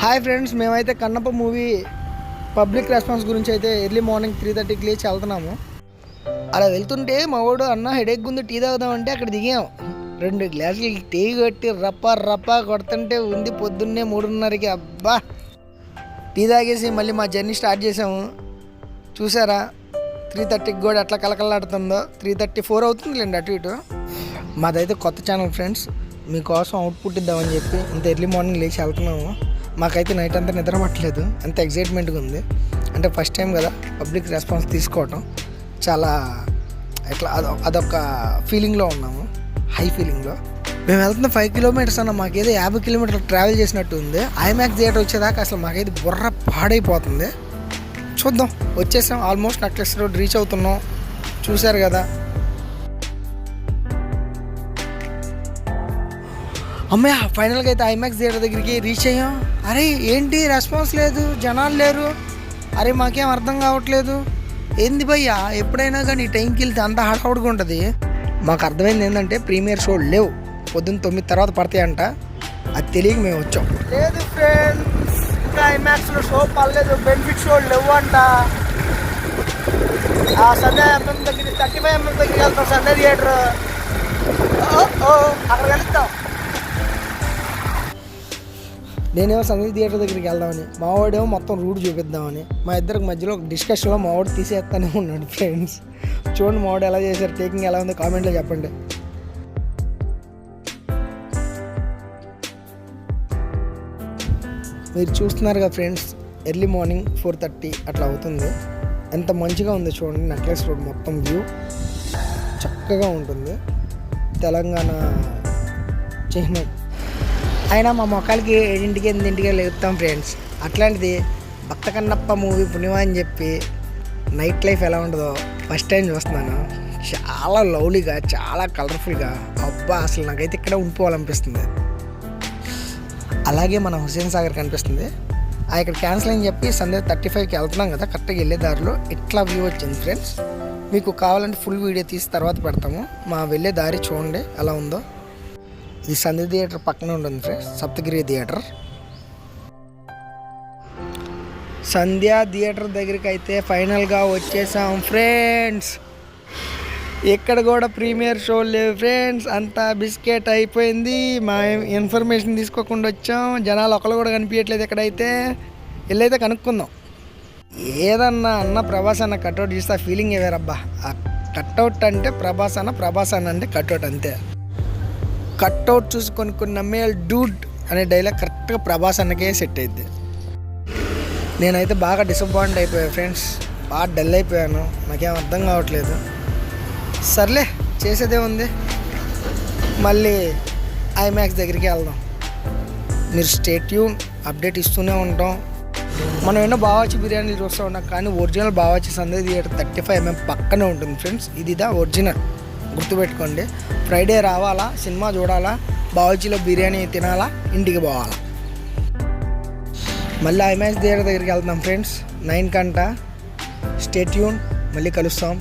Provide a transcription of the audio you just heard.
Hi friends, మేమైతే Kannappa movie public response గురించి అయితే ఎర్లీ మార్నింగ్ 3:30కి లేచి వెళ్తున్నాము. అలా వెళ్తుంటే మా వాడు అన్న హెడేక్ ఉంది, టీ తాగుదామంటే అక్కడ దిగాం. 2 గ్లాసులు టీ కొట్టి రప్ప కొడుతుంటే ఉంది పొద్దున్నే 3:30కి. అబ్బా, టీ తాగేసి మళ్ళీ మా జర్నీ స్టార్ట్ చేసాము. చూసారా 3:30కి కూడా ఎట్లా కలకలాడుతుందో. 3:34 అవుతుందిలేండి అటు ఇటు. మాదైతే కొత్త ఛానల్ ఫ్రెండ్స్, మీకోసం అవుట్పుట్ ఇద్దామని చెప్పి ఇంత ఎర్లీ మార్నింగ్ లేచి వెళ్తున్నాము. మాకైతే నైట్ అంతా నిద్ర పట్టలేదు, అంత ఎగ్జైట్మెంట్గా ఉంది. అంటే ఫస్ట్ టైం కదా పబ్లిక్ రెస్పాన్స్ తీసుకోవటం, చాలా ఎట్లా అదొక ఫీలింగ్లో ఉన్నాము, హై ఫీలింగ్లో. మేము వెళ్తున్న 5 కిలోమీటర్స్ అన్న మాకేదో 50 కిలోమీటర్లు ట్రావెల్ చేసినట్టు ఉంది. ఐమాక్స్ థియేటర్ వచ్చేదాకా అసలు మాకైతే బుర్ర పాడైపోతుంది. చూద్దాం, వచ్చేసాం. ఆల్మోస్ట్ నక్లెస్ రోడ్ రీచ్ అవుతున్నాం. చూశారు కదా. అమ్మయ్య, ఫైనల్గా అయితే ఐమాక్స్ థియేటర్ దగ్గరికి రీచ్ అయ్యాం. అరే ఏంటి రెస్పాన్స్ లేదు, జనాలు లేరు. అరే మాకేం అర్థం కావట్లేదు. ఏంది భయ్యా, ఎప్పుడైనా కానీ టైంకి వెళ్తే అంత హడావుడిగా ఉంటుంది. మాకు అర్థమైంది ఏంటంటే ప్రీమియర్ షోలు లేవు, పొద్దున్న 9 తర్వాత పడతాయంట. అది తెలియక మేము వచ్చాం. లేదు ఫ్రెండ్స్, ఇంకా ఐమాక్స్లో షో పర్లేదు, బెనిఫిట్ షోలు లేవు అంట. ఆ సండే ఎంఎం దగ్గర 35 mm దగ్గరికి వెళ్తాం, సండే థియేటర్. అక్కడ వెళ్తాం. నేనేమో సంగీత థియేటర్ దగ్గరికి వెళ్దామని, మావాడేమో మొత్తం రూట్ చూపిద్దామని. మా ఇద్దరికి మధ్యలో ఒక డిస్కషన్లో మావాడు తీసేస్తానే ఉన్నాడు. ఫ్రెండ్స్ చూడండి మావాడు ఎలా చేశారు, టేకింగ్ ఎలా ఉంది కామెంట్లో చెప్పండి. మీరు చూస్తున్నారు కదా ఫ్రెండ్స్, ఎర్లీ మార్నింగ్ 4:30 అట్లా అవుతుంది. ఎంత మంచిగా ఉంది చూడండి. నెక్లెస్ రోడ్ మొత్తం వ్యూ చక్కగా ఉంటుంది, తెలంగాణ చిహ్నం. అయినా మా మొక్కలకి 7ంటికి 8ంటికి లేపుతాం ఫ్రెండ్స్. అట్లాంటిది భక్త కన్నప్ప మూవీ పుణ్యమా అని చెప్పి నైట్ లైఫ్ ఎలా ఉంటుందో ఫస్ట్ టైం చూస్తున్నాను. చాలా లవ్లీగా, చాలా కలర్ఫుల్గా. అబ్బా, అసలు నాకైతే ఇక్కడ ఉండిపోవాలనిపిస్తుంది. అలాగే మన హుస్సేన్ సాగర్ కనిపిస్తుంది. ఇక్కడ క్యాన్సిల్ అని చెప్పి సండే 35కి వెళ్తున్నాం కదా, కరెక్ట్గా వెళ్ళే దారిలో ఇట్లా వ్యూ వచ్చింది ఫ్రెండ్స్. మీకు కావాలంటే ఫుల్ వీడియో తీసి తర్వాత పెడతాము. మా వెళ్ళే దారి చూడండి ఎలా ఉందో. ఇది సంధ్య థియేటర్ పక్కనే ఉంటుంది ఫ్రెండ్స్, సప్తగిరి థియేటర్. సంధ్య థియేటర్ దగ్గరికి అయితే ఫైనల్గా వచ్చేసాం ఫ్రెండ్స్. ఇక్కడ కూడా ప్రీమియర్ షో లేవు ఫ్రెండ్స్, అంతా బిస్కెట్ అయిపోయింది. మా ఇన్ఫర్మేషన్ తీసుకోకుండా వచ్చాం. జనాలు ఒకరు కూడా కనిపించట్లేదు. ఎక్కడైతే వెళ్ళైతే కనుక్కుందాం. ఏదన్నా అన్న ప్రభాస్ అన్న కట్అవుట్ చూస్తే ఆ ఫీలింగ్ వేరబ్బా. ఆ కట్అవుట్ అంటే ప్రభాస్ అన్న అంటే కట్అవుట్ అంతే. కట్అవుట్ చూసి కొన్ని నమ్మేయాలి డూడ్ అనే డైలాగ్ కరెక్ట్గా ప్రభాస్ అన్నకే సెట్ అయింది. నేనైతే బాగా డిసప్పాయింట్ అయిపోయాను ఫ్రెండ్స్, బాగా డల్ అయిపోయాను. నాకేం అర్థం కావట్లేదు. సర్లే, చేసేదే ఉంది. మళ్ళీ ఐమాక్స్ దగ్గరికి వెళ్దాం. మీరు స్టే ట్యూన్, అప్డేట్ ఇస్తూనే ఉంటాం. మనం ఎన్నో బావాచి బిర్యానీలు చూస్తూ ఉన్నాం, కానీ ఒరిజినల్ బావాచి సంధ్య థియేటర్ 35 mm పక్కనే ఉంటుంది ఫ్రెండ్స్. ఇదిదా ఒరిజినల్, గుర్తుపెట్టుకోండి. ఫ్రైడే రావాలా, సినిమా చూడాలా, బావాచిలో బిర్యానీ తినాలా, ఇంటికి పోవాలా. మళ్ళీ ఐమాక్స్ థియేటర్ దగ్గరికి వెళ్తాం ఫ్రెండ్స్ 9 కంట. స్టే ట్యూన్, మళ్ళీ కలుస్తాం.